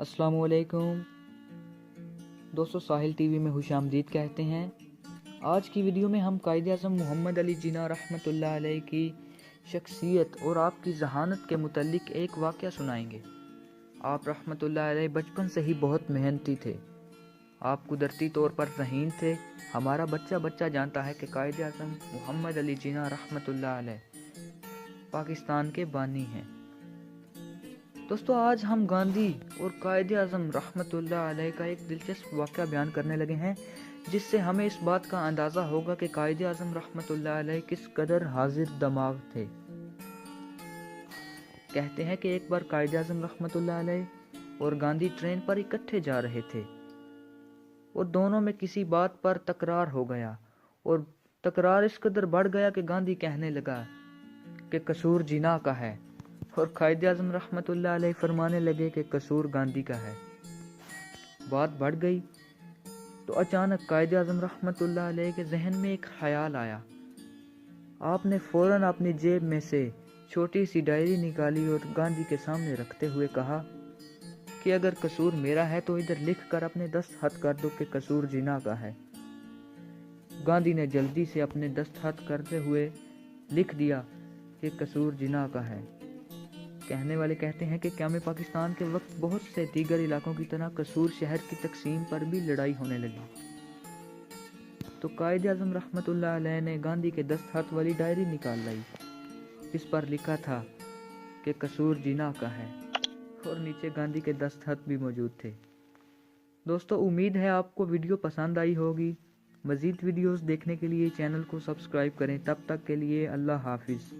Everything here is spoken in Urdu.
السلام علیکم دوستو، ساحل ٹی وی میں خوش آمدید کہتے ہیں۔ آج کی ویڈیو میں ہم قائد اعظم محمد علی جناح رحمۃ اللہ علیہ کی شخصیت اور آپ کی ذہانت کے متعلق ایک واقعہ سنائیں گے۔ آپ رحمۃ اللہ علیہ بچپن سے ہی بہت محنتی تھے۔ آپ قدرتی طور پر ذہین تھے۔ ہمارا بچہ جانتا ہے کہ قائد اعظم محمد علی جناح رحمۃ اللہ علیہ پاکستان کے بانی ہیں۔ دوستو، آج ہم گاندھی اور قائد اعظم رحمۃ اللہ علیہ کا ایک دلچسپ واقعہ بیان کرنے لگے ہیں، جس سے ہمیں اس بات کا اندازہ ہوگا کہ قائد اعظم رحمۃ اللہ علیہ کس قدر حاضر دماغ تھے۔ کہتے ہیں کہ ایک بار قائد اعظم رحمۃ اللہ علیہ اور گاندھی ٹرین پر اکٹھے جا رہے تھے اور دونوں میں کسی بات پر تکرار ہو گیا، اور تکرار اس قدر بڑھ گیا کہ گاندھی کہنے لگا کہ قصور جناح کا ہے، اور قائد اعظم رحمۃ اللہ علیہ فرمانے لگے کہ قصور گاندھی کا ہے۔ بات بڑھ گئی تو اچانک قائد اعظم رحمۃ اللہ علیہ کے ذہن میں ایک خیال آیا۔ آپ نے فوراً اپنی جیب میں سے چھوٹی سی ڈائری نکالی اور گاندھی کے سامنے رکھتے ہوئے کہا کہ اگر قصور میرا ہے تو ادھر لکھ کر اپنے دستخط کر دو کہ قصور جناح کا ہے۔ گاندھی نے جلدی سے اپنے دستخط کرتے ہوئے لکھ دیا کہ قصور جناح کا ہے۔ کہنے والے کہتے ہیں کہ قیام پاکستان کے وقت بہت سے دیگر علاقوں کی طرح قصور شہر کی تقسیم پر بھی لڑائی ہونے لگی، تو قائد اعظم رحمۃ اللہ علیہ نے گاندھی کے دستخط والی ڈائری نکال لائی، جس پر لکھا تھا کہ قصور جناح کا ہے، اور نیچے گاندھی کے دستخط بھی موجود تھے۔ دوستو، امید ہے آپ کو ویڈیو پسند آئی ہوگی۔ مزید ویڈیوز دیکھنے کے لیے چینل کو سبسکرائب کریں۔ تب تک کے لیے اللہ حافظ۔